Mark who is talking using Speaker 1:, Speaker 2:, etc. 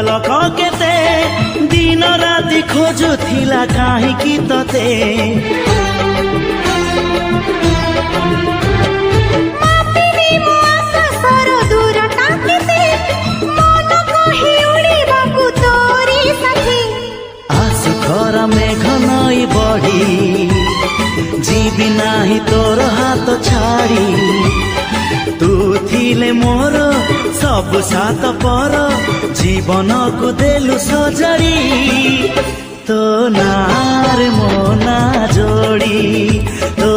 Speaker 1: पलक केते दिन राति खोजुथिला काहींकि तते मेघ नई बढ़ी जीवी नाही तोर हाथ छाड़ी तू थिले मोर सब सात पर जीवन को देलु सजड़ी तो नार मो ना जोड़ी तो